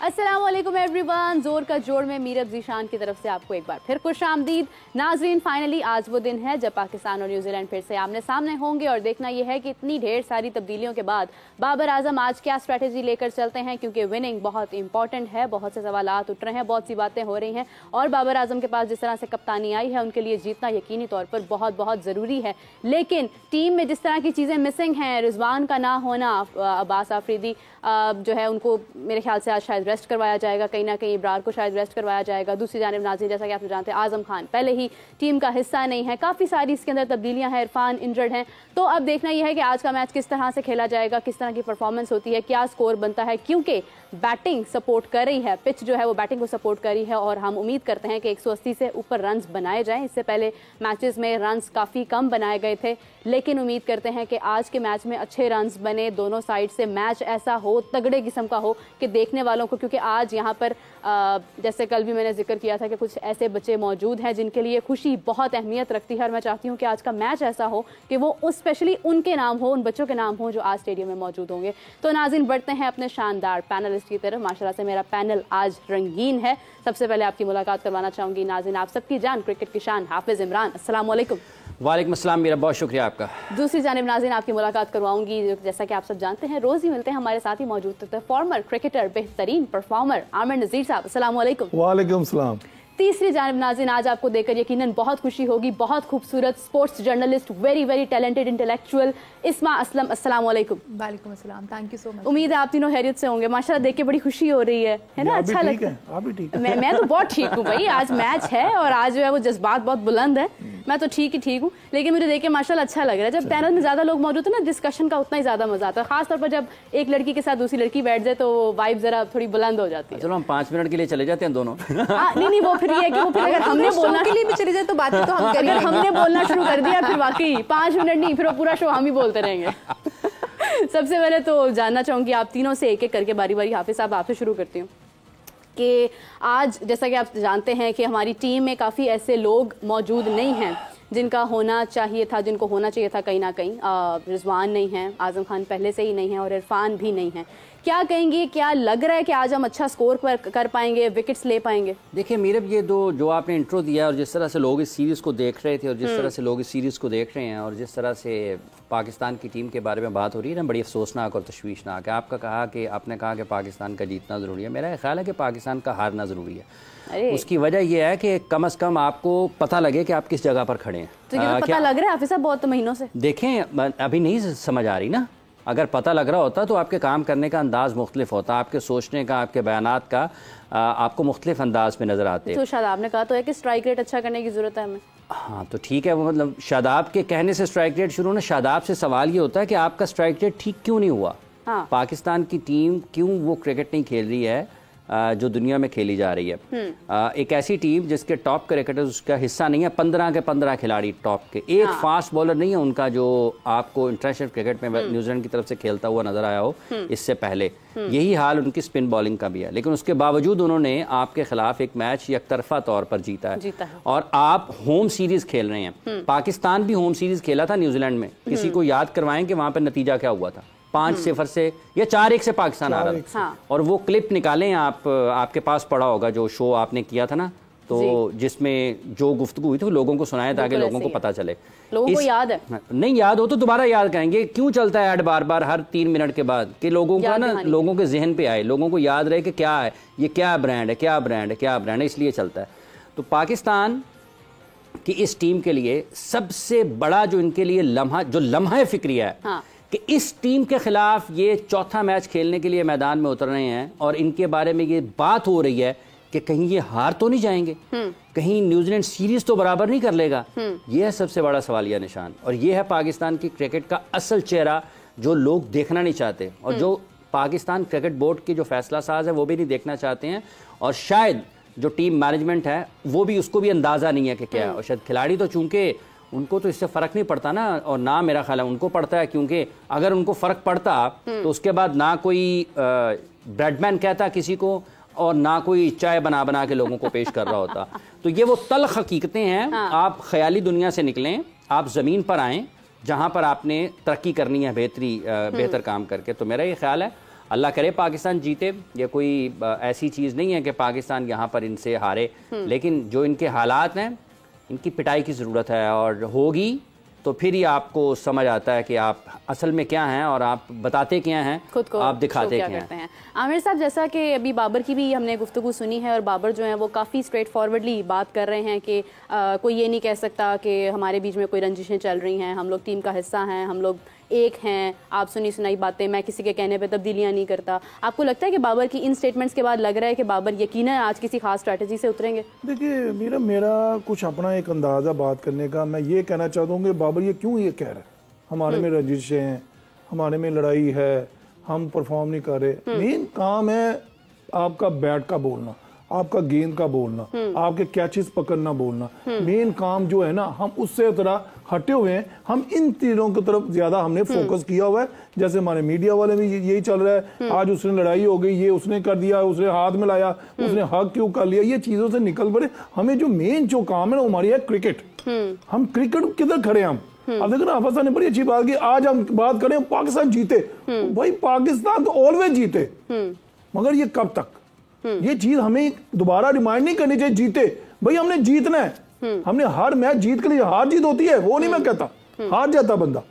अस्सलामुअलैकुम एवरीवन, जोर का जोड़ में मीरब जीशान की तरफ से आपको एक बार फिर खुशामदीद। नाजरीन, फाइनली आज वो दिन है जब पाकिस्तान और न्यूजीलैंड फिर से आमने सामने होंगे और देखना यह है कि इतनी ढेर सारी तब्दीलियों के बाद बाबर आजम आज क्या स्ट्रैटेजी लेकर चलते हैं, क्योंकि विनिंग बहुत इंपॉर्टेंट है। बहुत से सवालात उठ रहे हैं, बहुत सी बातें हो रही हैं और बाबर आजम के पास जिस तरह से कप्तानी आई है उनके लिए जीतना यकीनी तौर पर बहुत बहुत ज़रूरी है। लेकिन टीम में जिस तरह की चीज़ें मिसिंग हैं, रिजवान का ना होना, अब्बास आफरीदी जो है उनको मेरे ख्याल से आज शायद रेस्ट करवाया जाएगा, कहीं ना कहीं इब्रार को शायद रेस्ट करवाया जाएगा। दूसरी जानिब नाज़रीन, जैसा कि आप जानते हैं आजम खान पहले ही टीम का हिस्सा नहीं है, काफ़ी सारी इसके अंदर तब्दीलियां हैं, इरफान इंजर्ड हैं। तो अब देखना यह है कि आज का मैच किस तरह से खेला जाएगा, किस तरह की परफॉर्मेंस होती है, क्या स्कोर बनता है, क्योंकि बैटिंग सपोर्ट कर रही है, पिच जो है वो बैटिंग को सपोर्ट कर रही है और हम उम्मीद करते हैं कि 180 से ऊपर रन्स बनाए जाएं। इससे पहले मैचेस में रन्स काफ़ी कम बनाए गए थे, लेकिन उम्मीद करते हैं कि आज के मैच में अच्छे रन्स बने, दोनों साइड से मैच ऐसा हो, तगड़े किस्म का हो कि देखने वालों को, क्योंकि आज यहाँ पर जैसे कल भी मैंने जिक्र किया था कि कुछ ऐसे बच्चे मौजूद हैं जिनके लिए खुशी बहुत अहमियत रखती है और मैं चाहती हूँ कि आज का मैच ऐसा हो कि वो स्पेशली उनके नाम हो, उन बच्चों के नाम हो जो आज स्टेडियम में मौजूद होंगे। तो नाज़रीन, बढ़ते हैं अपने शानदार पैनलिस्ट की तरफ। माशाल्लाह से मेरा पैनल आज रंगीन है। सबसे पहले आपकी मुलाकात करवाना चाहूँगी नाज़रीन, आप सबकी जान, क्रिकेट की शान हाफिज़ इमरान। अस्सलाम वालेकुम। वालेकुम अस्सलाम, मेरा बहुत शुक्रिया आपका। दूसरी जानिब नाज़रीन, आपकी मुलाकात करवाऊंगी, जैसा कि आप सब जानते हैं रोज़ ही मिलते हैं, हमारे साथ ही मौजूद थे फॉर्मर क्रिकेटर, बेहतरीन परफॉर्मर आमिर नज़ीर साहब। अस्सलाम वालेकुम। वालेकुम सलाम। तीसरी जानिब नाज़रीन, आज आपको देखकर यकीनन बहुत खुशी होगी, बहुत खूबसूरत sports journalist, very very talented intellectual इस्मा असलम। अस्सलाम वालेकुम। वालेकुम अस्सलाम, थैंक यू सो मच। उम्मीद है आप तीनों खैरियत से होंगे। माशाल्लाह देख के बड़ी खुशी हो रही है ना, अच्छा लगता है। आप भी ठीक है? मैं तो बहुत ठीक हूँ भाई, आज मैच है और आज जो है वो जज्बात बहुत बुलंद है, मैं तो ठीक ही हूँ, लेकिन मुझे देख के माशाल्लाह अच्छा लग रहा है। जब पैनल में ज्यादा लोग मौजूद है ना, डिस्कशन का उतना ही ज्यादा मजा आता है, खासतौर पर जब एक लड़की के साथ दूसरी लड़की बैठ जाए तो वाइब जरा थोड़ी बुलंद हो जाती है। चलो हम 5 मिनट के लिए चले जाते हैं दोनों। नहीं, वो फिर ये है कि वो फिर अगर हमने बोलना के लिए भी चले जाए तो बातें तो हम करेंगे। अगर हमने बोलना शुरू कर दिया फिर वाकई 5 मिनट नहीं, फिर वो पूरा शो हम ही बोलते रहेंगे। सबसे पहले तो जानना चाहूंगी आप तीनों से, एक एक करके बारी बारी। हाफिज साहब, आपसे शुरू करती हूँ कि आज जैसा कि आप जानते हैं कि हमारी टीम में काफ़ी ऐसे लोग मौजूद नहीं हैं जिनका होना चाहिए था, जिनको होना चाहिए था। कहीं ना कहीं रिजवान नहीं है, आजम खान पहले से ही नहीं है और इरफान भी नहीं है। क्या कहेंगे, क्या लग रहा है कि आज हम अच्छा स्कोर कर पाएंगे, विकेट्स ले पाएंगे? देखिए मीरब, ये जो आपने इंट्रो दिया और जिस तरह से लोग इस सीरीज़ को देख रहे थे और जिस तरह से लोग इस सीरीज़ को देख रहे हैं और जिस तरह से पाकिस्तान की टीम के बारे में बात हो रही है ना, बड़ी अफसोसनाक और तशवीशनाक है। आपने कहा कि पाकिस्तान का जीतना ज़रूरी है, मेरा ख्याल है कि पाकिस्तान का हारना ज़रूरी है। उसकी वजह यह है कि कम अज़ कम आपको पता लगे कि आप किस जगह पर खड़े हैं। तो ये तो पता लग रहा है हाफिज साहब बहुत महीनों से। देखें, अभी नहीं समझ आ रही ना। अगर पता लग रहा होता तो आपके काम करने का अंदाज मुख्तलिफ होता, आपके सोचने का, आपके बयानात का आपको मुख्तलिफ अंदाज में नज़र आते। तो शादाब ने कहा तो है कि स्ट्राइक रेट अच्छा करने की ज़रूरत है हमें। हाँ तो ठीक है, वो मतलब शादाब के कहने से स्ट्राइक रेट शुरू ना। शादाब से सवाल ये होता है कि आपका स्ट्राइक रेट ठीक क्यों नहीं हुआ? हाँ। पाकिस्तान की टीम क्यों वो क्रिकेट नहीं खेल रही है जो दुनिया में खेली जा रही है। एक ऐसी टीम जिसके टॉप क्रिकेटर्स उसका हिस्सा नहीं है, 15 के 15 खिलाड़ी टॉप के, एक फास्ट बॉलर नहीं है उनका जो आपको इंटरनेशनल क्रिकेट में न्यूजीलैंड की तरफ से खेलता हुआ नजर आया हो इससे पहले। यही हाल उनकी स्पिन बॉलिंग का भी है, लेकिन उसके बावजूद उन्होंने आपके खिलाफ एक मैच एकतरफा तौर पर जीता है। और आप होम सीरीज खेल रहे हैं। पाकिस्तान भी होम सीरीज खेला था न्यूजीलैंड में, किसी को याद करवाएं कि वहां पर नतीजा क्या हुआ था? 5-0 से या 4-1 से पाकिस्तान आ रहा था। और वो क्लिप निकालें आप, आपके पास पड़ा होगा जो शो आपने किया था ना, तो जिसमें जो गुफ्तगू हुई थी लोगों को सुनाया ताकि लोगों को पता चले। लोगों को याद है? नहीं याद हो तो दोबारा याद करेंगे। क्यों चलता है ऐड बार बार हर 3 मिनट के बाद कि लोगों को ना, लोगों के जहन पे आए, लोगों को याद रहे कि क्या है ये, क्या ब्रांड है, क्या ब्रांड है, क्या ब्रांड है, इसलिए चलता है। तो पाकिस्तान की इस टीम के लिए सबसे बड़ा जो इनके लिए लम्हा फिक्रिया है कि इस टीम के खिलाफ ये चौथा मैच खेलने के लिए मैदान में उतर रहे हैं और इनके बारे में ये बात हो रही है कि कहीं ये हार तो नहीं जाएंगे, कहीं न्यूजीलैंड सीरीज तो बराबर नहीं कर लेगा। ये है सबसे बड़ा सवालिया निशान और ये है पाकिस्तान की क्रिकेट का असल चेहरा जो लोग देखना नहीं चाहते और जो पाकिस्तान क्रिकेट बोर्ड की जो फैसला साज है वो भी नहीं देखना चाहते हैं और शायद जो टीम मैनेजमेंट है वो भी, उसको भी अंदाजा नहीं है कि क्या है। और शायद खिलाड़ी तो चूंकि उनको तो इससे फ़र्क नहीं पड़ता ना, और ना मेरा ख्याल है उनको पड़ता है, क्योंकि अगर उनको फ़र्क पड़ता तो उसके बाद ना कोई ब्रेडमैन कहता किसी को और ना कोई चाय बना बना के लोगों को पेश कर रहा होता। तो ये वो तल्ख हकीकतें हैं। आप ख्याली दुनिया से निकलें, आप ज़मीन पर आएँ जहाँ पर आपने तरक्की करनी है बेहतर काम करके। तो मेरा ये ख्याल है अल्लाह करे पाकिस्तान जीते, ये कोई ऐसी चीज़ नहीं है कि पाकिस्तान यहाँ पर इनसे हारे, लेकिन जो इनके हालात हैं इनकी पिटाई की ज़रूरत है, और होगी तो फिर ही आपको समझ आता है कि आप असल में क्या हैं और आप बताते क्या हैं, खुद को आप दिखाते क्या हैं। आमिर साहब, जैसा कि अभी बाबर की भी हमने गुफ्तगू सुनी है और बाबर जो है वो काफ़ी स्ट्रेट फॉरवर्डली बात कर रहे हैं कि कोई ये नहीं कह सकता कि हमारे बीच में कोई रंजिशें चल रही हैं, हम लोग टीम का हिस्सा हैं, हम लोग एक हैं, आप सुनी सुनाई बातें, मैं किसी के कहने पे तब्दीलियां नहीं करता। आपको लगता है कि बाबर की इन स्टेटमेंट्स के बाद लग रहा है कि बाबर यकीनन आज किसी खास स्ट्रैटेजी से उतरेंगे? देखिए, मेरा कुछ अपना एक अंदाज़ा बात करने का, मैं ये कहना चाहता हूँ कि बाबर ये क्यों ये कह रहा है हमारे में रंजिशें हैं, हमारे में लड़ाई है, हम परफॉर्म नहीं कर रहे। मेन काम है आपका बैट का बोलना, आपका गेंद का बोलना, आपके कैचेस पकड़ना बोलना। मेन काम जो है ना, हम उससे तरह हटे हुए हैं, हम इन तीरों की तरफ ज्यादा हमने फोकस किया हुआ है। जैसे हमारे मीडिया वाले भी यही चल रहा है, आज उसने लड़ाई हो गई, ये उसने कर दिया, उसने हाथ में लाया, उसने हक क्यों कर लिया, ये चीजों से निकल पड़े। हमें जो मेन जो काम है ना हमारी है क्रिकेट। हम क्रिकेट किधर खड़े हैं हम? अब देखो ना, आफत ने बड़ी अच्छी बात की, आज हम बात करें पाकिस्तान जीते, भाई पाकिस्तान तो ऑलवेज जीते, मगर ये कब तक? ये चीज हमें दोबारा रिमाइंड नहीं करनी चाहिए। जीते भाई, हमने जीतना है, हमने हर मैच जीत के लिए, हार जीत होती है वो नहीं मैं कहता, हार जाता बंदा,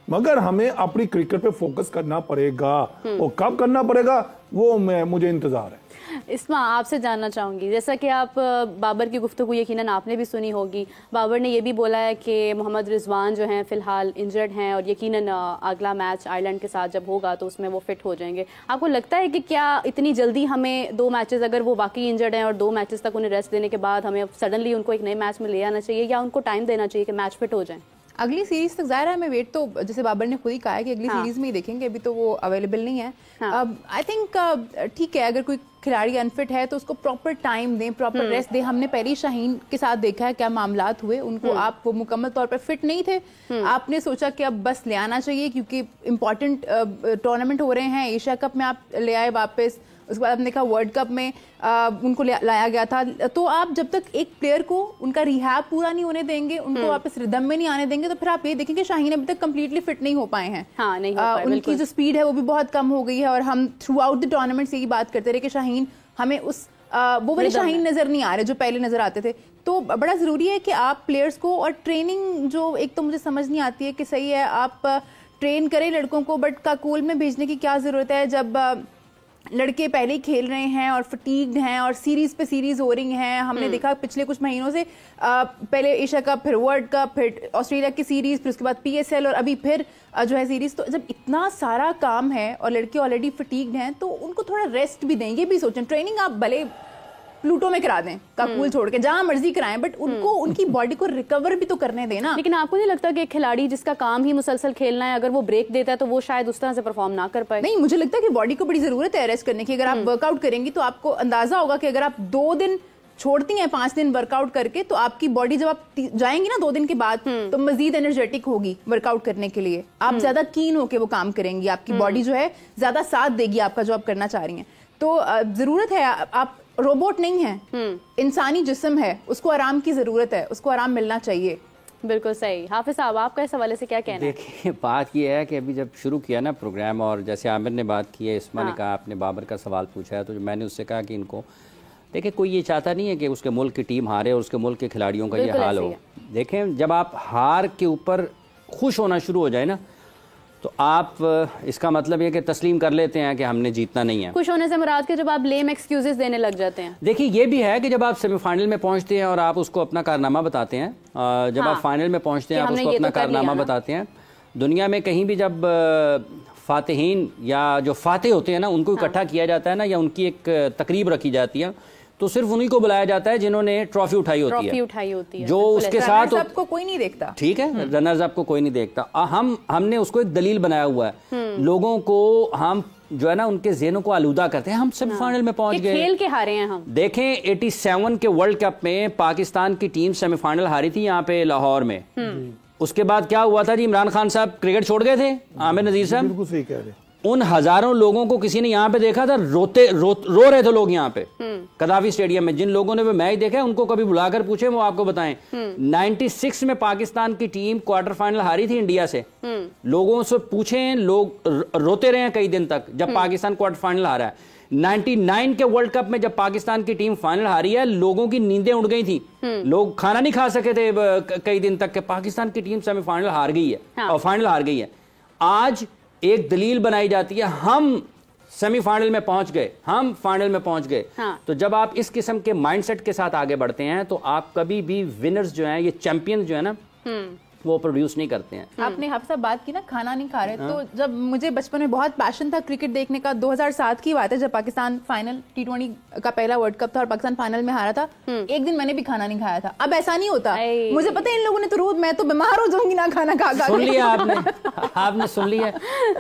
मगर हमें अपनी क्रिकेट पे फोकस करना पड़ेगा। और कब करना पड़ेगा वो मुझे इंतजार है। इस्मा, आपसे जानना चाहूँगी, जैसा कि आप बाबर की गुफ्तगू यकीनन आपने भी सुनी होगी, बाबर ने ये भी बोला है कि मोहम्मद रिजवान जो हैं फ़िलहाल इंजर्ड हैं और यकीनन अगला मैच आयरलैंड के साथ जब होगा तो उसमें वो फिट हो जाएंगे। आपको लगता है कि क्या इतनी जल्दी हमें 2 मैचेस, अगर वो वाकई इंजर्ड हैं और 2 मैचेस तक उन्हें रेस्ट देने के बाद हमें सडनली उनको एक नए मैच में ले आना चाहिए, या उनको टाइम देना चाहिए कि मैच फिट हो जाए? अगली सीरीज तक ज़ाहिर है हमें वेट तो, जैसे बाबर ने खुद ही कहा है कि अगली सीरीज में ही देखेंगे, अभी तो वो अवेलेबल नहीं है। आई थिंक ठीक है, अगर कोई खिलाड़ी अनफिट है तो उसको प्रॉपर टाइम दें, प्रॉपर रेस्ट दें। हमने पहले ही शाहीन के साथ देखा है क्या मामलात हुए उनको, आप वो मुकम्मल तौर पर फिट नहीं थे, आपने सोचा कि अब बस ले आना चाहिए क्योंकि इंपॉर्टेंट टूर्नामेंट हो रहे हैं, एशिया कप में आप ले आए वापस, उसके बाद आपने कहा वर्ल्ड कप में उनको लाया गया था। तो आप जब तक एक प्लेयर को उनका रिहैब पूरा नहीं होने देंगे, उनको वापस रिदम में नहीं आने देंगे, तो फिर आप ये देखेंगे शाहीन अभी तक कंप्लीटली फिट नहीं हो पाए हैं। हाँ, नहीं हो पाए, उनकी जो स्पीड है वो भी बहुत कम हो गई है, और हम थ्रू आउट द टूर्नामेंट यही बात करते रहे कि शाहीन हमें उस वो वाले शाहीन नजर नहीं आ रहे जो पहले नजर आते थे। तो बड़ा जरूरी है कि आप प्लेयर्स को, और ट्रेनिंग जो एक तो मुझे समझ नहीं आती है कि सही है आप ट्रेन करें लड़कों को, बट काकूल में भेजने की क्या जरूरत है जब लड़के पहले ही खेल रहे हैं और फटीग्ड हैं और सीरीज पे सीरीज हो रही हैं। हमने देखा पिछले कुछ महीनों से, पहले एशिया कप, फिर वर्ल्ड कप, फिर ऑस्ट्रेलिया की सीरीज, फिर उसके बाद PSL और अभी फिर जो है सीरीज। तो जब इतना सारा काम है और लड़के ऑलरेडी फटीग्ड हैं तो उनको थोड़ा रेस्ट भी दें। ये भी सोचें, ट्रेनिंग आप भले प्लूटो में करा दें, काबुल छोड़ के जहां मर्जी कराएं, बट उनको उनकी बॉडी को रिकवर भी तो करने देना। लेकिन आपको नहीं लगता कि एक खिलाड़ी जिसका काम ही मुसलसल खेलना है, अगर वो ब्रेक देता है तो वो शायद उस तरह से परफॉर्म ना कर पाए? नहीं, मुझे लगता है कि बॉडी को बड़ी जरूरत है रेस्ट करने की। अगर आप वर्कआउट करेंगी तो आपको अंदाजा होगा कि अगर आप 2 दिन छोड़ती हैं 5 दिन वर्कआउट करके, तो आपकी बॉडी जब आप जाएंगी ना 2 दिन के बाद, तो मजीद एनर्जेटिक होगी वर्कआउट करने के लिए, आप ज्यादा कीन होके वो काम करेंगी, आपकी बॉडी जो है ज्यादा साथ देगी आपका जो आप करना चाह रही हैं। तो जरूरत है, आप रोबोट नहीं है, इंसानी जिस्म है, उसको आराम की जरूरत है, उसको आराम मिलना चाहिए। बिल्कुल सही। हाफिज साहब, आपका इस हवाले से क्या कहना है? देखिए, बात यह है कि अभी जब शुरू किया ना प्रोग्राम, और जैसे आमिर ने बात की है, इस्मा ने कहा, आपने बाबर का सवाल पूछा है, तो मैंने उससे कहा कि इनको देखिए, कोई ये चाहता नहीं है कि उसके मुल्क की टीम हारे और उसके मुल्क के खिलाड़ियों का ये हाल हो। देखें, जब आप हार के ऊपर खुश होना शुरू हो जाए ना, तो आप इसका मतलब ये कि तस्लीम कर लेते हैं कि हमने जीतना नहीं है। खुश होने से मुराद के जब आप लेम एक्सक्यूजेस देने लग जाते हैं। देखिए, ये भी है कि जब आप सेमीफाइनल में पहुंचते हैं और आप उसको अपना कारनामा बताते हैं, जब आप फाइनल में पहुंचते हैं आप उसको अपना कारनामा बताते हैं। दुनिया में कहीं भी जब फातिहीन या जो फातेह होते हैं ना, उनको इकट्ठा किया जाता है ना, या उनकी एक तकरीब रखी जाती है, तो सिर्फ उन्हीं को बुलाया जाता है जिन्होंने ट्रॉफी उठाई होती है। जो उसके साथ आपको कोई नहीं देखता, ठीक है, रनर्स अप को कोई नहीं देखता। हमने उसको एक दलील बनाया हुआ है, लोगों को हम जो है ना उनके ज़हनों को आलूदा करते हैं। हम सेमीफाइनल में पहुंच गए, खेल के हारे हैं हम। देखें, 87 के वर्ल्ड कप में पाकिस्तान की टीम सेमीफाइनल हारी थी यहाँ पे लाहौर में। उसके बाद क्या हुआ था जी? इमरान खान साहब क्रिकेट छोड़ गए थे, आमिर नजीर साहब। बिल्कुल सही कह रहे। उन हजारों लोगों को किसी ने यहाँ पे देखा था, रो रहे थे लोग यहाँ पे कदाफी स्टेडियम में। जिन लोगों ने वो मैच देखा है उनको कभी बुलाकर पूछे, वो आपको बताएं 96 में पाकिस्तान की टीम क्वार्टर फाइनल हारी थी इंडिया से। लोगों से पूछें, लोग रोते रहे हैं कई दिन तक जब पाकिस्तान क्वार्टर फाइनल हारा है। 99 के वर्ल्ड कप में जब पाकिस्तान की टीम फाइनल हारी है, लोगों की नींदें उड़ गई थी, लोग खाना नहीं खा सके थे कई दिन तक के पाकिस्तान की टीम सेमीफाइनल हार गई है और फाइनल हार गई है। आज एक दलील बनाई जाती है, हम सेमीफाइनल में पहुंच गए, हम फाइनल में पहुंच गए। तो जब आप इस किस्म के माइंडसेट के साथ आगे बढ़ते हैं तो आप कभी भी विनर्स जो हैं, ये चैंपियन जो है ना, वो प्रोड्यूस नहीं करते हैं। आपने हाफिज साहब बात की ना खाना नहीं खा रहे, तो जब मुझे बचपन में बहुत पैशन था क्रिकेट देखने का, 2007 की बात है जब पाकिस्तान फाइनल T20 का पहला वर्ल्ड कप था और पाकिस्तान फाइनल में हारा था, एक दिन मैंने भी खाना नहीं खाया था। अब ऐसा नहीं होता, मुझे पता है इन लोगों ने तो रोज, मैं तो बीमार हो जाऊंगी ना खाना खा खा। सुन लिया आपने सुन लिया।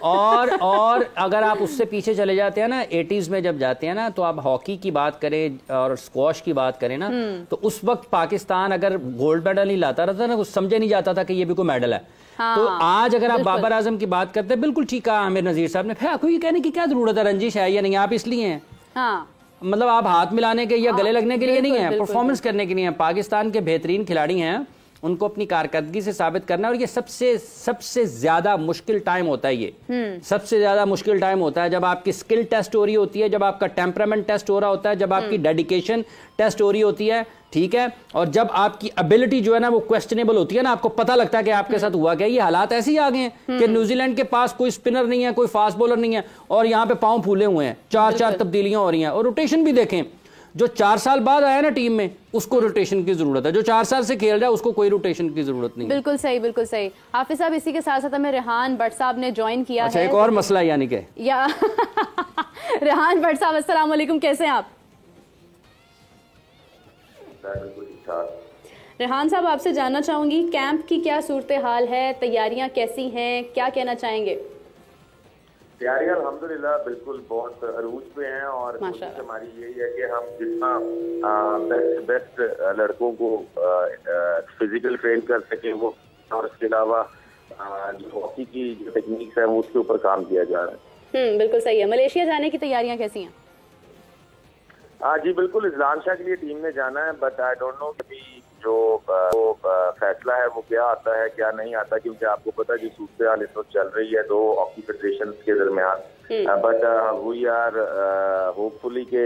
और अगर आप उससे पीछे चले जाते हैं ना, 80s में जब जाते हैं ना, तो आप हॉकी की बात करें और स्क्वॉश की बात करें ना, तो उस वक्त पाकिस्तान अगर गोल्ड मेडल नहीं लाता रहता ना, कुछ समझे नहीं जाता था कि ये भी कोई मेडल है। तो आज अगर आप बाबर आजम की बात करते हैं, बिल्कुल ठीक कहा आमिर नजीर साहब ने, आपको ये कहने की क्या जरूरत है रंजिश है या नहीं, आप इसलिए हैं। मतलब आप हाथ मिलाने के या गले लगने के लिए नहीं है, परफॉर्मेंस करने के लिए है। पाकिस्तान के बेहतरीन खिलाड़ी हैं, उनको अपनी कारकर्दगी से साबित करना, और ये सबसे ज्यादा मुश्किल टाइम होता है। ये सबसे ज्यादा मुश्किल टाइम होता है जब आपकी स्किल टेस्ट हो रही होती है, जब आपका टेम्परामेंट टेस्ट हो रहा होता है, जब आपकी डेडिकेशन टेस्ट हो रही होती है, ठीक है, और जब आपकी एबिलिटी जो है ना वो क्वेश्चनेबल होती है ना, आपको पता लगता है कि आपके साथ हुआ क्या। ये हालात ऐसे ही आ गए हैं कि न्यूजीलैंड के पास कोई स्पिनर नहीं है, कोई फास्ट बॉलर नहीं है, और यहाँ पे पांव फूले हुए हैं, 4 तब्दीलियां हो रही हैं। और रोटेशन भी देखें, जो 4 साल बाद आया ना टीम में, उसको रोटेशन की जरूरत है, जो 4 साल से खेल रहा है उसको कोई रोटेशन की जरूरत नहीं। बिल्कुल सही, बिल्कुल सही। हाफिज साहब, इसी के साथ साथ हमें रेहान भट्ट साहब ने ज्वाइन किया है। एक और मसला यानी कि रेहान भट्ट साहब, अस्सलाम वालेकुम, कैसे हैं आप? रेहान साहब, आपसे जानना चाहूंगी कैंप की क्या सूरत हाल है, तैयारियां कैसी हैं, क्या कहना चाहेंगे? तैयारियां अल्हम्दुलिल्लाह बिल्कुल बहुत अरूज पे हैं, और कोशिश हमारी यही है कि हम जितना बेस्ट लड़कों को फिजिकल ट्रेन कर सके वो, और इसके अलावा जो हॉकी की जो टेक्निक्स है वो उसके ऊपर काम किया जा रहा है। बिल्कुल सही है। मलेशिया जाने की तैयारियां कैसी हैं? जी बिल्कुल, इस्लाम शाह के लिए टीम ने जाना है, बट आई डोंट नो कि जो फैसला है वो क्या आता है क्या नहीं आता, क्योंकि आपको पता है जो सूरत हाल इस वक्त चल रही है 2 हॉकी फेडरेशन के दरमियान। बट वी आर होपफुली के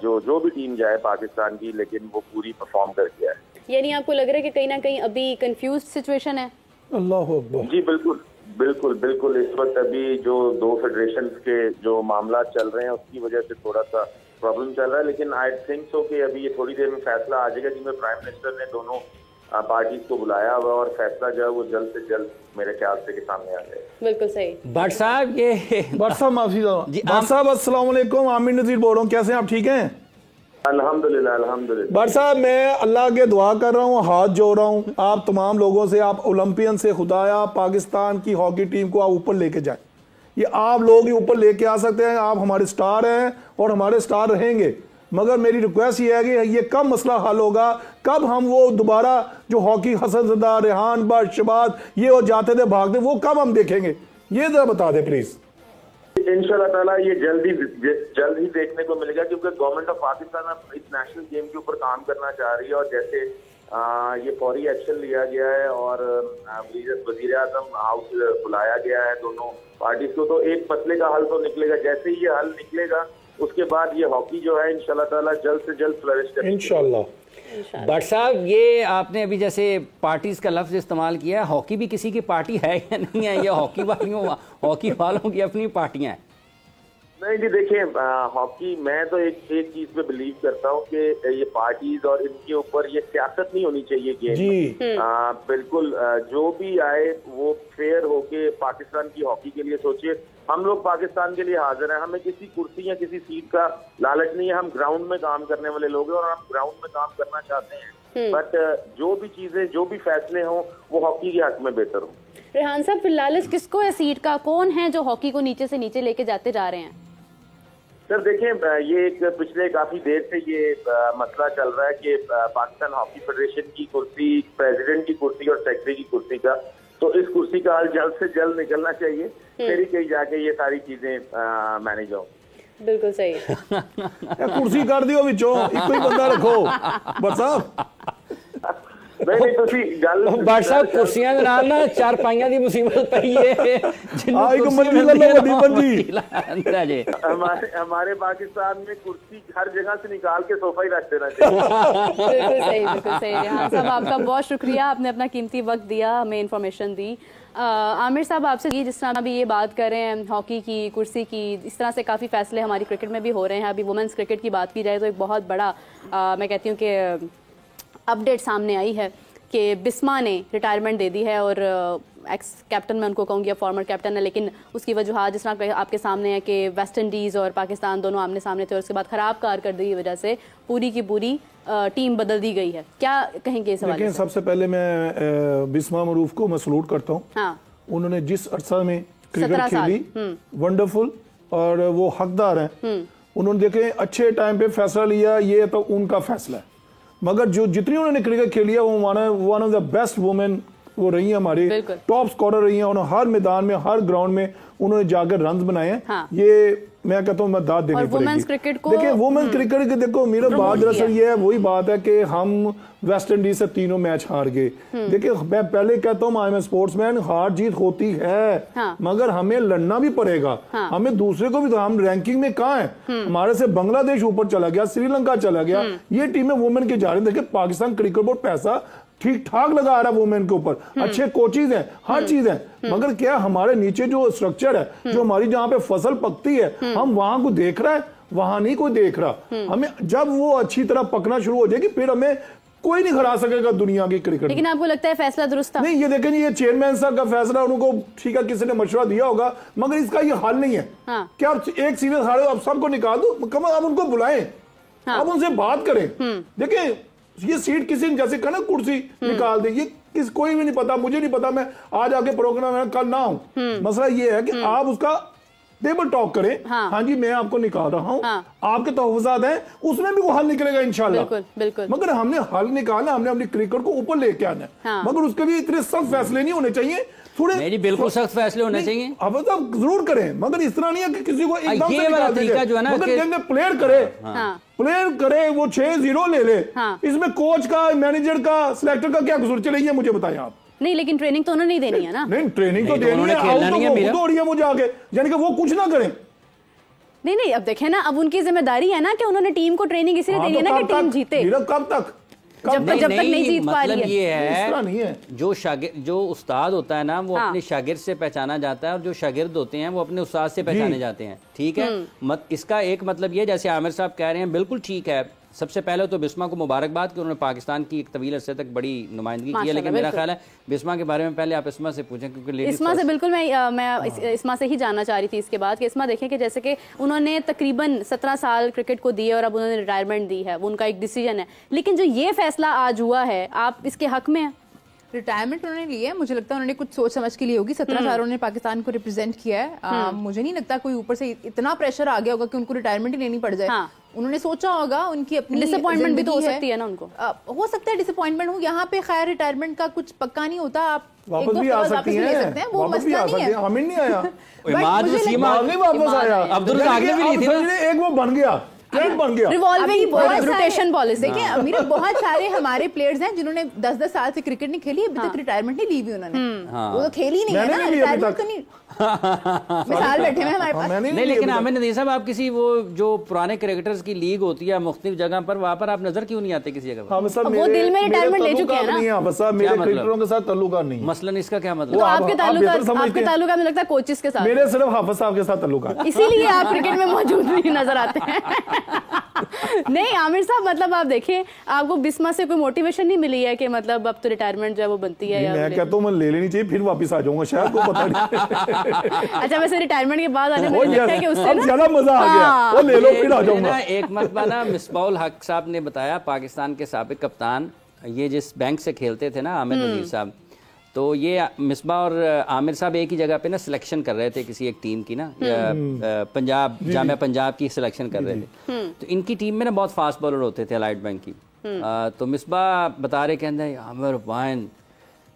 जो भी टीम जाए पाकिस्तान की, लेकिन वो पूरी परफॉर्म करके आए। यानी आपको लग रहा है कि कहीं ना कहीं अभी कंफ्यूज सिचुएशन है? अल्लाह अकबर। जी बिल्कुल बिल्कुल बिल्कुल, इस वक्त अभी जो 2 फेडरेशन के जो मामला चल रहे हैं उसकी वजह से थोड़ा सा प्रॉब्लम चल रहा है, लेकिन आई थिंक सो कि अभी ये थोड़ी देर में फैसला आ जाएगा, जिसमें प्राइम मिनिस्टर ने दोनों पार्टीज को बुलाया हुआ, और फैसला जो है वो जल्द से जल्द मेरे ख्याल से के सामने आ जाएगा। बिल्कुल सही। भट्ट साहब, ये भट्ट साहब माफी भट्ट साहब अस्सलाम वालेकुम, आमिर नजीर बोल रहा हूँ, कैसे हैं आप? ठीक हैं? अल्हम्दुलिल्लाह अल्हम्दुलिल्लाह। भट्ट साहब, मैं अल्लाह के दुआ कर रहा हूँ, हाथ जोड़ रहा हूँ आप तमाम लोगों से, आप ओलंपियन से, खुदाया पाकिस्तान की हॉकी टीम को आप ऊपर लेके जाएं। ये आप लोग ही ऊपर लेके आ सकते हैं, आप हमारे स्टार हैं और हमारे स्टार रहेंगे, मगर मेरी रिक्वेस्ट ये है कि ये कब मसला हल होगा, कब हम वो दोबारा जो हॉकी हसन ज़दा, रेहान भट्ट, शबाद ये और जाते थे भागते, वो कब हम देखेंगे, ये जरा बता दें प्लीज। इंशाल्लाह ताला ये जल्द ही देखने को मिलेगा, क्योंकि गवर्नमेंट ऑफ पाकिस्तान इस नेशनल गेम के ऊपर काम करना चाह रही है, और जैसे ये फौरी एक्शन लिया गया है और वजीर आजम हाउस बुलाया गया है दोनों पार्टीज को, तो एक मसले का हल तो निकलेगा। जैसे ही ये हल निकलेगा उसके बाद ये हॉकी जो है इंशाल्लाह ताला जल्द से जल्द फ्लरिश करेगी इंशाल्लाह। भट्ट साहब, ये आपने अभी जैसे पार्टीज का लफ्ज इस्तेमाल किया, हॉकी भी किसी की पार्टी है या नहीं है? ये हॉकी वालों की अपनी पार्टियां हैं। नहीं जी, देखिए हॉकी, मैं तो एक चीज पे बिलीव करता हूँ कि ये पार्टीज और इनके ऊपर ये सियासत नहीं होनी चाहिए गेम। बिल्कुल जो भी आए वो फेयर होके पाकिस्तान की हॉकी के लिए सोचे। हम लोग पाकिस्तान के लिए हाजिर हैं, हमें किसी कुर्सी या किसी सीट का लालच नहीं है, हम ग्राउंड में काम करने वाले लोग हैं और हम ग्राउंड में काम करना चाहते हैं, बट जो भी चीजें, जो भी फैसले हों वो हॉकी के हक में बेहतर हों। रेहान साहब, लालच किसको है सीट का? कौन है जो हॉकी को नीचे से नीचे लेके जाते जा रहे हैं? सर देखें, ये एक पिछले काफी देर से ये मसला चल रहा है कि पाकिस्तान हॉकी फेडरेशन की कुर्सी, प्रेसिडेंट की कुर्सी और सेक्रेटरी की कुर्सी का, तो इस कुर्सी का हल जल्द से जल्द निकलना चाहिए, फिर ही कहीं जाके ये सारी चीजें मैनेज होंगी। बिल्कुल सही। कुर्सी कर दियो विचों इको ही बंदा रखो बस साहब। नहीं ਤੁਸੀਂ ਗੱਲ ਬਾਟ ਸਾਹਿਬ ਕੁਰਸੀਆਂ ਦੇ ਨਾਲ ਨਾ ਚਾਰਪਾਈਆਂ ਦੀ ਮੁਸੀਬਤ ਪਈ ਏ ਇੱਕ ਮੰਜੀ ਲੈ ਲਓ ਵੱਡੀ ਮੰਜੀ। हमारे पाकिस्तान में कुर्सी हर जगह से निकाल के सोफा ही रख देना चाहिए। बिल्कुल सही, बिल्कुल सही। हाँ साहब, आपका बहुत शुक्रिया, आपने अपना कीमती वक्त दिया, हमें इन्फॉर्मेशन दी। आमिर साहब, आपसे ये जिस तरह अभी ये बात कर रहे हैं हॉकी की, कुर्सी की, इस तरह से काफ़ी फैसले हमारी क्रिकेट में भी हो रहे हैं। अभी वुमेंस क्रिकेट की बात की जाए तो एक बहुत बड़ा मैं कहती हूँ कि अपडेट सामने आई है कि बिस्मा ने रिटायरमेंट दे दी है, और एक्स कैप्टन मैं उनको कहूँगी, फॉर्मर कैप्टन है, लेकिन उसकी वजूहत जिस तरह आपके सामने है कि वेस्ट इंडीज़ और पाकिस्तान दोनों आमने सामने थे और उसके बाद ख़राब कारकर्दगी की वजह से पूरी की पूरी टीम बदल दी गई है। क्या कहेंगे इस हवाले से? सबसे पहले मैं बिस्मा मरूफ को मैं सलूट करता हूँ। हाँ, उन्होंने जिस अरसा में क्रिकेट खेली वंडरफुल, और वो हकदार हैं। उन्होंने देखे अच्छे टाइम पे फैसला लिया, ये तो उनका फैसला है, मगर जो जितनी उन्होंने क्रिकेट खेली है वो one of the best women वो रही है, हमारी टॉप स्कोरर रही हैं। उन्होंने हर मैदान में, हर ग्राउंड में उन्होंने जाकर रन बनाए हैं। हाँ। ये मैं कहता हूँ मैं दाद देनी पड़ेगी। देखिए वुमेन्स क्रिकेट के देखो मेरा बात दरअसल ये है, वही बात है कि हम वेस्ट इंडीज से 3 मैच हार गए। देखिए मैं पहले कहता हूँ आई एम स्पोर्ट्समैन, हार जीत होती है। हाँ। मगर हमें लड़ना भी पड़ेगा। हाँ। हमें दूसरे को भी, तो हम रैंकिंग में कहाँ है, हमारे से बांग्लादेश ऊपर चला गया, श्रीलंका चला गया, ये टीमें वुमेन की जा रही है। देखिए पाकिस्तान क्रिकेट बोर्ड पैसा ठीक ठाक लगा रहा है वुमेन के ऊपर, अच्छे कोचेज हैं, हर चीज है, मगर क्या हमारे नीचे जो स्ट्रक्चर है, जो हमारी जहाँ पे फसल पकती है, हम वहां को देख रहा है, वहां नहीं कोई देख रहा। हमें जब वो अच्छी तरह पकना शुरू हो जाएगी फिर हमें कोई नहीं हरा सकेगा दुनिया की क्रिकेट। लेकिन आपको लगता है फैसला दुरुस्त था? नहीं, ये देखें ये चेयरमैन साहब का फैसला, उनको ठीक है किसी ने मशवरा दिया होगा, मगर इसका ये हल नहीं है। हाँ। क्या एक सीरीज हारे अब सबको निकाल दो, कम अब उनको बुलाएं। हाँ। अब उनसे बात करें। देखिए ये सीट किसी ने जैसे कहा ना कुर्सी निकाल दी, ये कोई भी नहीं पता, मुझे नहीं पता, मैं आज आके प्रोग्राम में कल ना हूं। मसला ये है कि आप उसका टेबल टॉक करें। हाँ जी मैं आपको निकाल रहा हूं। हाँ। आपके तहफ़्फ़ुज़ात हैं, उसमें भी वो हल निकलेगा इंशाल्लाह। बिल्कुल, बिल्कुल। मगर हमने हल निकालना, हमने अपनी क्रिकेट को ऊपर लेके आना है। हाँ। मगर उसके लिए इतने सख्त फैसले नहीं होने चाहिए, थोड़े बिल्कुल सख्त फैसले होने चाहिए। अब तो जरूर करें, मगर इस तरह नहीं है कि किसी को एकदम से निकाल दीजिए, जो है ना मगर प्लेयर करे। प्लेयर करे, वो 6-0 ले ले। इसमें कोच का, मैनेजर का, सिलेक्टर का क्या कसूर? चलिए मुझे बताएं आप। नहीं, लेकिन ट्रेनिंग तो उन्होंने नहीं देनी है ना। नहीं, ट्रेनिंग तो देनी है, मुझे आगे यानी कि वो कुछ ना करें। नहीं, अब देखें ना, अब उनकी जिम्मेदारी है ना कि उन्होंने टीम को ट्रेनिंग इसलिए देनी है ना कि टीम जीते। कब तक जब तक नहीं जीत पा रही है। मतलब ये है जो उस्ताद होता है ना, वो अपने शागिर्द से पहचाना जाता है, और जो शागिर्द होते हैं वो अपने उस्ताद से पहचाने जाते हैं। ठीक है, इसका एक मतलब ये, जैसे आमिर साहब कह रहे हैं, बिल्कुल ठीक है। सबसे पहले तो बिस्मा को मुबारकबाद कि उन्होंने पाकिस्तान की एक तवील अरसे तक बड़ी नुमाइंदगी की है, लेकिन मेरा ख्याल है बिस्मा के बारे में पहले आप इस्मा से पूछें, क्योंकि इस्मा से बिल्कुल मैं इस्मा से ही जानना चाह रही थी इसके बाद कि इस्मा देखें कि जैसे कि उन्होंने तकरीबन 17 साल क्रिकेट को दिए और अब उन्होंने रिटायरमेंट दी है, वो उनका एक डिसीजन है, लेकिन जो ये फैसला आज हुआ है, आप इसके हक में हैं? रिटायरमेंट उन्होंने ली है, मुझे लगता है उन्होंने कुछ सोच समझ के लिए होगी। 17 साल उन्होंने पाकिस्तान को रिप्रेजेंट किया है। मुझे नहीं लगता कोई ऊपर से इतना प्रेशर आ गया होगा कि उनको रिटायरमेंट ही लेनी पड़ जाए। हाँ। उन्होंने सोचा होगा, उनकी अपनी डिसअपॉइंटमेंट भी तो हो सकती है ना उनको। हो सकता है डिसअपॉइंटमेंट हो, यहाँ पे खैर रिटायरमेंट का कुछ पक्का नहीं होता, आप वापस भी आ सकती हैं, वो मसला नहीं है। हमें नहीं आया, वापस आया, अब्दुल आगे भी नहीं थी, एक वो बन गया, बन गया रिवॉल्विंग रोटेशन पॉलिसी। देखिए अमीर, बहुत सारे हमारे प्लेयर्स हैं जिन्होंने 10-10 साल से क्रिकेट नहीं खेली, अभी तक रिटायरमेंट नहीं ली हुई उन्होंने। वो तो खेली नहीं है ना, रिटायरमेंट तो नहीं। मिसाल बैठे हैं हमारे पास। नहीं, लेकिन आमिर नदीर साहब, आप किसी वो जो पुराने क्रिकेटर्स की लीग होती है मुख्तलिफ जगह पर, वहाँ पर आप नजर क्यों नहीं आते किसी जगह पर? वो दिल में रिटायरमेंट ले चुके हैं ना। मेरे क्रिकेटरों के साथ ताल्लुकात नहीं। मसलन इसका क्या मतलब? आपके ताल्लुकात में लगता है कोचेस के साथ। मेरे सिर्फ हाफिज साहब के साथ ताल्लुकात, इसीलिए आप क्रिकेट में मौजूद नहीं नजर आते हैं। नहीं आमिर साहब, मतलब आप देखें, आपको बिस्मा से कोई मोटिवेशन नहीं मिली है कि मतलब अब तो रिटायरमेंट जो है वो बनती है? मैं कहता हूँ मैं ले लेनी चाहिए, फिर वापस आ जाऊंगा शायद, को पता नहीं। अच्छा, वैसे रिटायरमेंट के बाद आने में लगता है कि उससे ना ज्यादा मजा आ गया, वो ले लो फिर आ जाऊंगा। एक मरतबा ना मिसबाउल हक साहब ने बताया, पाकिस्तान के साबिक कप्तान, ये जिस बैंक से खेलते थे ना आमिर नजीर साहब, तो ये मिसबा और आमिर साहब एक ही जगह पे ना सिलेक्शन कर रहे थे किसी एक टीम की ना, पंजाब, जामिया पंजाब की सिलेक्शन कर रहे थे। तो इनकी टीम में ना बहुत फास्ट बॉलर होते थे अलाइड बैंक की। तो मिसबा बता रहे, कहते आमिर भाइन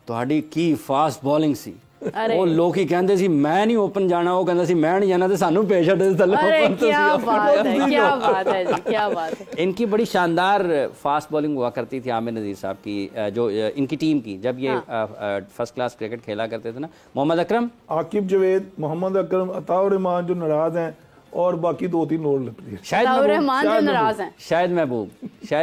तुहाडी की फास्ट बॉलिंग सी, ਉਹ ਲੋਕ ਹੀ ਕਹਿੰਦੇ ਸੀ ਮੈਂ ਨਹੀਂ ਓਪਨ ਜਾਣਾ, ਉਹ ਕਹਿੰਦਾ ਸੀ मैं नहीं जाना, तो सानू पेश हटे थल्ले ओपन। क्या बात है, क्या बात है जी, क्या बात है। इनकी बड़ी शानदार फास्ट बॉलिंग हुआ करती थी आमिर नज़ीर साहब की, जो इनकी टीम की, जब ये फर्स्ट क्लास क्रिकेट खेला करते थे ना। मोहम्मद अकरम, आकिब जवेद, मोहम्मद अकरम, अताउर रहमान जो नाराज हैं, और बाकी 2-3 और लगती है। शायद नाराज हैं, शायद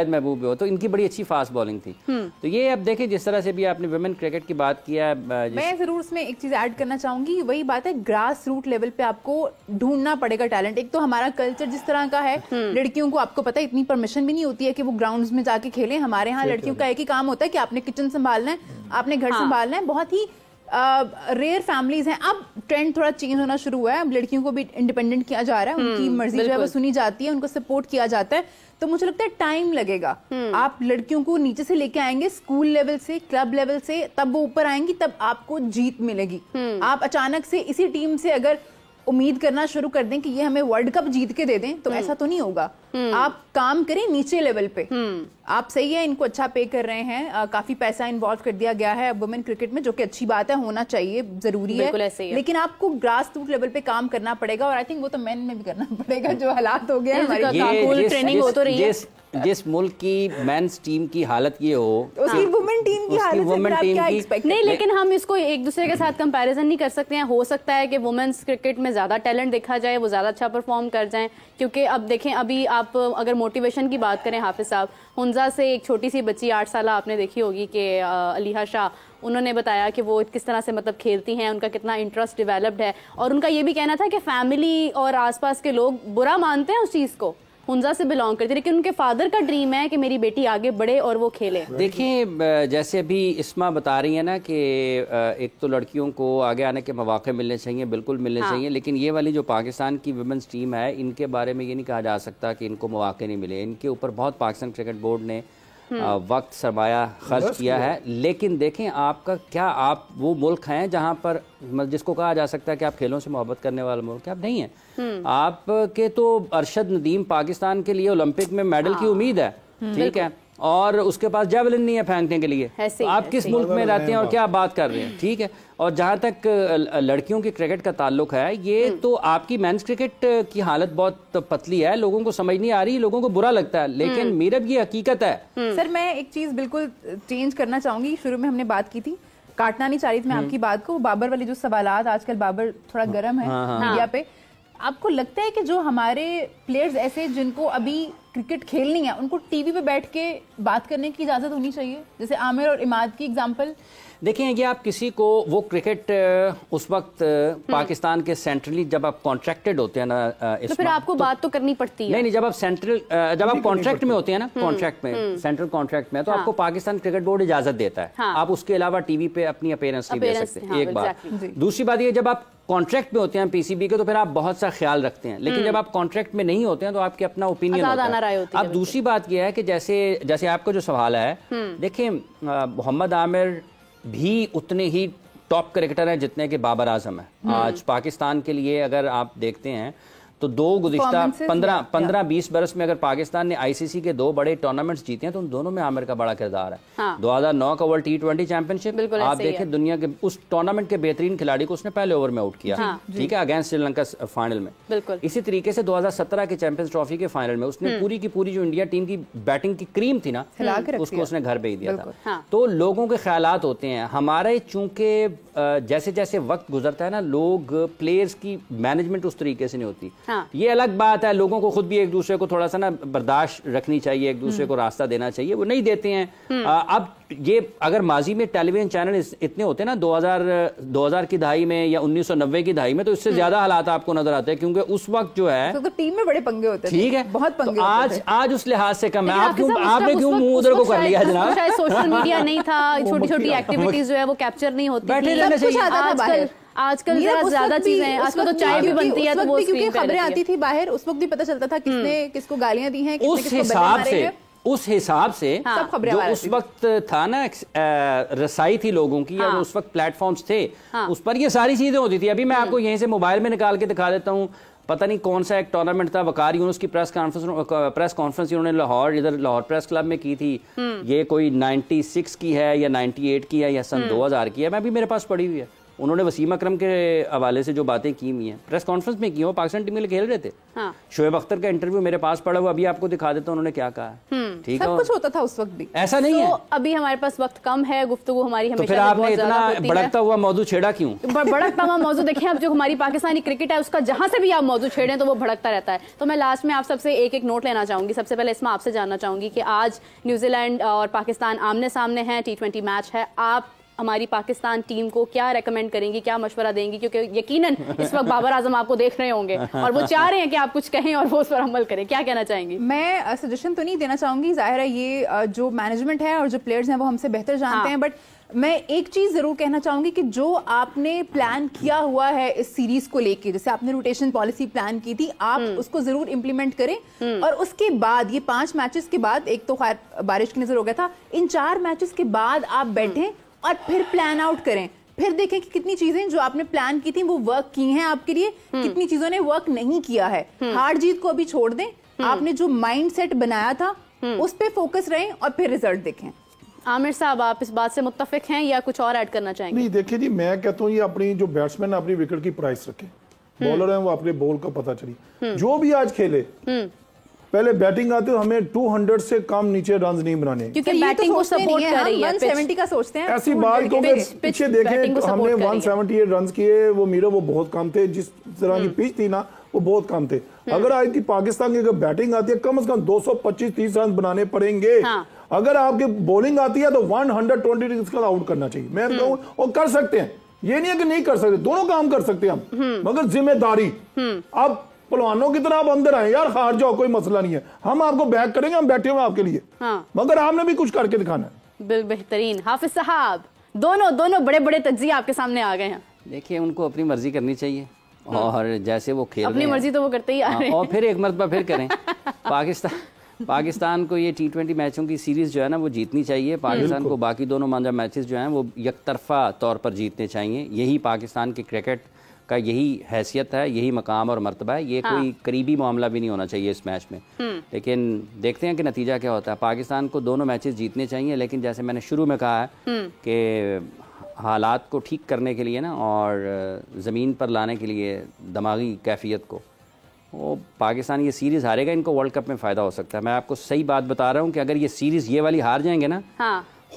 महबूब भी हो, तो इनकी बड़ी अच्छी फास्ट बॉलिंग थी। तो ये अब देखें जिस तरह से भी आपने वुमेन क्रिकेट की बात किया है, मैं जरूर इसमें एक चीज ऐड करना चाहूंगी, वही बात है ग्रास रूट लेवल पे आपको ढूंढना पड़ेगा टैलेंट। एक तो हमारा कल्चर जिस तरह का है, लड़कियों को आपको पता है इतनी परमिशन भी नहीं होती है कि वो ग्राउंड्स में जाके खेलें। हमारे यहाँ लड़कियों का एक ही काम होता है कि आपने किचन संभालना है, आपने घर संभालना है। बहुत ही रेयर फैमिलीज हैं। अब ट्रेंड थोड़ा चेंज होना शुरू हुआ है, अब लड़कियों को भी इंडिपेंडेंट किया जा रहा है, उनकी मर्जी जो है वो सुनी जाती है, उनको सपोर्ट किया जाता है। तो मुझे लगता है टाइम लगेगा। आप लड़कियों को नीचे से लेके आएंगे, स्कूल लेवल से, क्लब लेवल से, तब वो ऊपर आएंगी, तब आपको जीत मिलेगी। आप अचानक से इसी टीम से अगर उम्मीद करना शुरू कर दें कि ये हमें वर्ल्ड कप जीत के दे दें, तो ऐसा तो नहीं होगा। आप काम करें नीचे लेवल पे। आप सही है, इनको अच्छा पे कर रहे हैं, काफी पैसा इन्वॉल्व कर दिया गया है वुमेन क्रिकेट में, जो कि अच्छी बात है, होना चाहिए, जरूरी है। लेकिन आपको ग्रास रूट लेवल पे काम करना पड़ेगा, और आई थिंक वो तो मेन में भी करना पड़ेगा, जो हालात हो गए हैं। ट्रेनिंग हो तो रही है। जिस मुल्क की मेंस टीम की हालत ये हो, उसकी वुमेन टीम की हालत से आप क्या एक्सपेक्ट नहीं, लेकिन हम इसको एक दूसरे के साथ कंपैरिजन नहीं कर सकते हैं। हो सकता है कि वुमेन्स क्रिकेट में ज्यादा टैलेंट देखा जाए, वो ज्यादा अच्छा परफॉर्म कर जाएं, क्योंकि अब देखें, अभी आप अगर मोटिवेशन की बात करें, हाफिज साहब, हुंजा से एक छोटी सी बच्ची 8 साल आपने देखी होगी कि अलीहा शाह, उन्होंने बताया कि वो किस तरह से मतलब खेलती हैं, उनका कितना इंटरेस्ट डेवलप्ड है, और उनका ये भी कहना था कि फैमिली और आसपास के लोग बुरा मानते हैं उस चीज़ को, हुंजा से बिलोंग करती, लेकिन उनके फादर का ड्रीम है कि मेरी बेटी आगे बढ़े और वो खेले। देखिए, जैसे अभी इस्मा बता रही है ना कि एक तो लड़कियों को आगे आने के मौके मिलने चाहिए, बिल्कुल मिलने चाहिए, लेकिन ये वाली जो पाकिस्तान की वुमेन्स टीम है, इनके बारे में ये नहीं कहा जा सकता कि इनको मौके नहीं मिले। इनके ऊपर बहुत पाकिस्तान क्रिकेट बोर्ड ने वक्त सरमाया खर्च किया है। लेकिन देखें, आपका क्या, आप वो मुल्क हैं जहां पर जिसको कहा जा सकता है कि आप खेलों से मोहब्बत करने वाला मुल्क, आप नहीं है। आपके तो अरशद नदीम पाकिस्तान के लिए ओलंपिक में मेडल की उम्मीद है, ठीक है, और उसके पास जेवलिन नहीं है फेंकने के लिए। आप किस मुल्क में रहते हैं और क्या बात कर रहे हैं, ठीक है। और जहां तक लड़कियों की क्रिकेट का ताल्लुक है, ये तो आपकी मेंस क्रिकेट की हालत बहुत पतली है, लोगों को समझ नहीं आ रही, लोगों को बुरा लगता है, लेकिन मीरब ये हकीकत है। सर, मैं एक चीज बिल्कुल चेंज करना चाहूंगी। शुरू में हमने बात की थी, काटना नहीं चाह रही थी मैं आपकी बात को, बाबर वाली जो सवालात, आजकल बाबर थोड़ा गर्म है मीडिया पे। आपको लगता है कि जो हमारे प्लेयर्स ऐसे जिनको अभी क्रिकेट खेलनी है, उनको टीवी पे बैठ के बात करने की इजाजत होनी चाहिए, जैसे आमिर और इमाद की एग्जांपल? देखें, ये आप किसी को वो क्रिकेट उस वक्त पाकिस्तान के सेंट्रली जब आप कॉन्ट्रैक्टेड होते हैं ना, तो फिर आपको बात तो करनी पड़ती है। नहीं, जब आप कॉन्ट्रैक्ट में होते हैं ना, कॉन्ट्रैक्ट में, सेंट्रल कॉन्ट्रैक्ट में, तो आपको पाकिस्तान क्रिकेट बोर्ड इजाजत देता है, आप उसके अलावा टीवी पे अपनी अपीयरेंस नहीं दे सकते, एक बात। दूसरी बात ये, जब आप कॉन्ट्रैक्ट में होते हैं पीसीबी के, तो फिर आप बहुत सा ख्याल रखते हैं, लेकिन जब आप कॉन्ट्रैक्ट में नहीं होते हैं तो आपके अपना ओपिनियन होता है। अब दूसरी बात यह है कि जैसे आपका जो सवाल है, देखिए, मोहम्मद आमिर भी उतने ही टॉप क्रिकेटर हैं जितने के बाबर आजम है। आज पाकिस्तान के लिए अगर आप देखते हैं तो गुज़िश्ता 15-20 बरस में अगर पाकिस्तान ने आईसीसी के 2 बड़े टूर्नामेंट्स जीते हैं, तो उन दोनों में आमिर का बड़ा किरदार है। 2009 का वर्ल्ड T20 चैंपियनशिप, आप देखें, दुनिया के उस टूर्नामेंट के बेहतरीन खिलाड़ी को उसने पहले ओवर में आउट किया, ठीक है, अगेंस्ट श्रीलंका फाइनल में। इसी तरीके से 2017 के चैंपियंस ट्रॉफी के फाइनल में उसने पूरी की पूरी जो इंडिया टीम की बैटिंग की क्रीम थी ना, उसको उसने घर भेज दिया था। तो लोगों के ख्यालात होते हैं हमारे, चूंकि जैसे जैसे वक्त गुजरता है ना, लोग प्लेयर्स की मैनेजमेंट उस तरीके से नहीं होती। ये अलग बात है, लोगों को खुद भी एक दूसरे को थोड़ा सा ना बर्दाश्त रखनी चाहिए, एक दूसरे को रास्ता देना चाहिए, वो नहीं देते हैं। अब ये अगर माजी में टेलीविजन चैनल इतने होते हैं ना 2000 की दहाई में या 1990 की दहाई में, तो इससे ज्यादा हालात आपको नजर आते हैं, क्योंकि उस वक्त जो है तो टीम में बड़े पंगे होते हैं, ठीक है, बहुत पंगे। आज उस लिहाज से कम है। आपने क्यों मुंह उधर को कर लिया जनाब? शायद सोशल मीडिया नहीं था, छोटी छोटी एक्टिविटीज जो है वो कैप्चर नहीं होती, बैठे रहना चाहिए। आजकल ज्यादा चीजें हैं, आजकल तो चाय भी बनती है, तो वो क्योंकि खबरें आती थी बाहर, उस वक्त भी पता चलता था किसने किसको गालियां दी हैं, उस हिसाब से जो उस वक्त था ना, रसाई थी लोगों की, या उस वक्त प्लेटफॉर्म्स थे, उस पर ये सारी चीजें होती थी। अभी मैं आपको यहीं से मोबाइल में निकाल के दिखा देता हूँ, पता नहीं कौन सा एक टूर्नामेंट था, वकार यूनुस की प्रेस कॉन्फ्रेंस इन्होंने लाहौर प्रेस क्लब में की थी। ये कोई 96 की है या 98 की है या सन 2000 की है, मैं भी मेरे पास पड़ी हुई है, उन्होंने वसीम अकरम के हवाले से जो बातें की हुई हैं प्रेस कॉन्फ्रेंस में की, वो पाकिस्तान टीम के लिए खेल रहे थे। हाँ। शोएब अख्तर का इंटरव्यू मेरे पास पड़ा हुआ, अभी आपको दिखा देता हूँ उन्होंने क्या कहा। ठीक है, सब कुछ होता था उस वक्त भी, ऐसा नहीं है। अभी हमारे पास वक्त कम है, गुफ्तगू हमारी हमेशा तो फिर आपने इतना भड़कता हुआ मौजू छेड़ा क्यों? भड़कता हुआ मौजू देखिए, अब जो हमारी पाकिस्तानी क्रिकेट है उसका जहां से भी आप मौजू छेड़ें तो वो भड़कता रहता है। तो मैं लास्ट में आप सबसे एक एक नोट लेना चाहूंगी। सबसे पहले इसमें आपसे जानना चाहूंगी कि आज न्यूजीलैंड और पाकिस्तान आमने सामने हैं, T20 मैच है, आप हमारी पाकिस्तान टीम को क्या रेकमेंड करेंगी, क्या मशवरा देंगी? क्योंकि यकीनन इस वक्त बाबर आजम आपको देख रहे होंगे और वो चाह रहे हैं कि आप कुछ कहें और वो उस पर अमल करें। क्या कहना चाहेंगी? मैं सजेशन तो नहीं देना चाहूंगी, जाहिर है ये जो मैनेजमेंट है और जो प्लेयर्स हैं वो हमसे बेहतर जानते हैं, बट मैं एक चीज जरूर कहना चाहूंगी कि जो आपने प्लान किया हुआ है इस सीरीज को लेके, जैसे आपने रोटेशन पॉलिसी प्लान की थी, आप उसको जरूर इंप्लीमेंट करें। और उसके बाद ये 5 मैचेस के बाद, एक तो खैर बारिश की नजर हो गया था, इन 4 मैचेस के बाद आप बैठें और फिर प्लान आउट करें, फिर देखें कि कितनी चीजें जो आपने प्लान की थी वो वर्क की हैं आपके लिए, कितनी चीजों ने वर्क नहीं किया है। हार जीत को अभी छोड़ दें, आपने जो माइंड सेट बनाया था उस पे फोकस रहें और फिर रिजल्ट देखें। आमिर साहब, आप इस बात से मुत्तफिक हैं या कुछ और ऐड करना चाहेंगे? नहीं, देखिए जी, मैं कहता हूँ ये अपनी जो बैट्समैन अपनी विकेट की प्राइस रखे, बॉलर हैं वो अपने बॉल का पता चली। जो भी आज खेले पहले बैटिंग आते, हमें 200 से कम नीचे रन नहीं बनाने, क्योंकि बैटिंग को सपोर्ट कर रही है, 170 का सोचते हैं ऐसी बात, क्योंकि पीछे देखें हमने 178 रन किए, वो मीरा वो बहुत कम थे, जिस तरह की पिच थी ना वो बहुत कम थे। अगर आज की पाकिस्तान की अगर बैटिंग आती है कम से कम 225-30 रन बनाने पड़ेंगे। अगर आपकी बॉलिंग आती है तो 120 का आउट करना चाहिए, मैं कहूँ, और कर सकते हैं, ये नहीं है कि नहीं कर सकते, दोनों काम कर सकते हैं हम, मगर जिम्मेदारी। अब पहलवानों की तरह आप अंदर आए, यार हार जाओ कोई मसला नहीं है, हम आपको बैक करेंगे, हम बैठे हुए आपके लिए, मगर आपने भी कुछ करके दिखाना है। बेहतरीन। हाफिज साहब, दोनों बड़े बड़े तज्जिए आपके सामने आ गए हैं। देखिए, उनको अपनी मर्जी करनी चाहिए और जैसे वो खेल अपनी मर्जी तो वो करते ही आ रहे हैं, और फिर एक मरतबा फिर करें। पाकिस्तान को ये T20 मैचों की सीरीज जो है ना वो जीतनी चाहिए। पाकिस्तान को बाकी दोनों मांझा मैचेस जो हैं वो यकतरफा तौर पर जीतने चाहिए। यही पाकिस्तान के क्रिकेट का यही हैसियत है, यही मकाम और मर्तबा है। ये कोई करीबी मामला भी नहीं होना चाहिए इस मैच में, लेकिन देखते हैं कि नतीजा क्या होता है। पाकिस्तान को दोनों मैचेस जीतने चाहिए, लेकिन जैसे मैंने शुरू में कहा है कि हालात को ठीक करने के लिए ना और ज़मीन पर लाने के लिए दिमागी कैफियत को, वो पाकिस्तान ये सीरीज़ हारेगा, इनको वर्ल्ड कप में फ़ायदा हो सकता है। मैं आपको सही बात बता रहा हूँ कि अगर ये सीरीज़ ये वाली हार जाएंगे ना,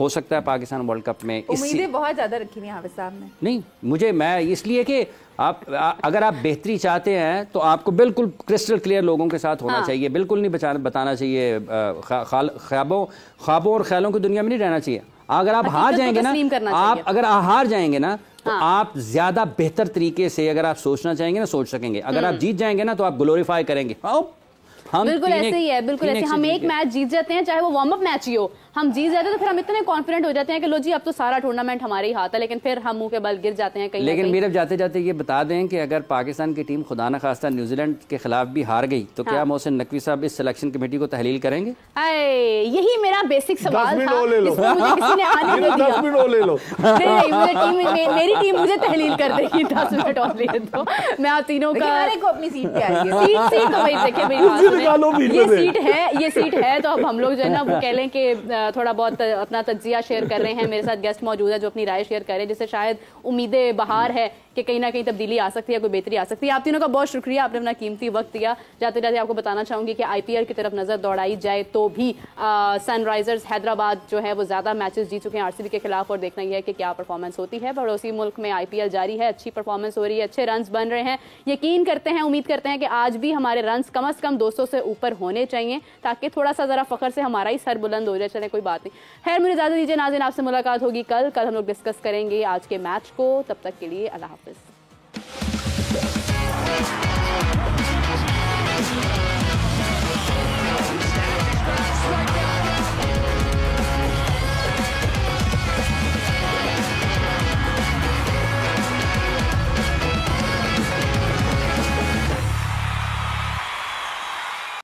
हो सकता है पाकिस्तान वर्ल्ड कप में। उम्मीदें बहुत ज़्यादा रखी हुई हैं हाफिज साहब ने। नहीं, मैं इसलिए कि आप अगर आप बेहतरी चाहते हैं तो आपको बिल्कुल क्रिस्टल क्लियर लोगों के साथ होना चाहिए, बिल्कुल नहीं बताना चाहिए, ख्वाबों और ख्यालों की दुनिया में नहीं रहना चाहिए। अगर आप हार जाएंगे ना, आप अगर हार जाएंगे ना तो आप ज्यादा बेहतर तरीके से अगर आप सोचना चाहेंगे ना सोच सकेंगे। अगर आप जीत जाएंगे ना तो आप ग्लोरीफाई करेंगे। हम बिल्कुल ऐसे ही है, बिल्कुल ऐसे। हम एक मैच जीत जाते हैं, चाहे वो वार्म अप मैच ही हो, हम जीत जाते हैं तो फिर हम इतने कॉन्फिडेंट हो जाते हैं कि लो जी अब तो सारा टूर्नामेंट हमारे ही हाथ है, लेकिन फिर हम मुंह के बल गिर जाते हैं कहीं। लेकिन मेरे जाते जाते ये बता दें कि अगर पाकिस्तान की टीम खुदा न खास्ता न्यूजीलैंड के खिलाफ भी हार गई तो क्या मोहसिन नकवी साहब इस सिलेक्शन कमेटी को तहलील करेंगे? यही मेरा बेसिक सवाल था, मुझे किसी ने आने नहीं दिया। 10 मिनट और ले लो। मेरी टीम मुझे तहलील कर देगी, 10 मिनट और ले दो। मैं आप तीनों का अपनी सीट पे आइए। सीट तो वही देखे ये सीट है तो अब हम लोग जो है ना वो कह लें कि थोड़ा बहुत अपना तज्जिया शेयर कर रहे हैं। मेरे साथ गेस्ट मौजूद है जो अपनी राय शेयर कर रहे हैं, जिससे शायद उम्मीदें बहार है कि कहीं ना कहीं तब्दीली आ सकती है, कोई बेहतरी आ सकती है। आप तीनों का बहुत शुक्रिया, आपने अपना कीमती वक्त दिया। जाते जाते आपको बताना चाहूंगी कि IPL की तरफ नजर दौड़ाई जाए तो भी सनराइजर्स हैदराबाद जो है वो ज्यादा मैचेस जीत चुके हैं RCB के खिलाफ, और देखना यह है कि क्या परफॉर्मेंस होती है। पड़ोसी मुल्क में IPL जारी है, अच्छी परफॉर्मेंस हो रही है, अच्छे रन बन रहे हैं। यकीन करते हैं, उम्मीद करते हैं कि आज भी हमारे रन कम से कम 200 से ऊपर होने चाहिए, ताकि थोड़ा सा जरा फखर से हमारा ही सर बुलंद हो जाए। चले कोई बात नहीं, खैर मुझे इजाजत दीजिए नाज़रीन, आपसे मुलाकात होगी कल हम लोग डिस्कस करेंगे आज के मैच को। तब तक के लिए अल्लाह हाफिज।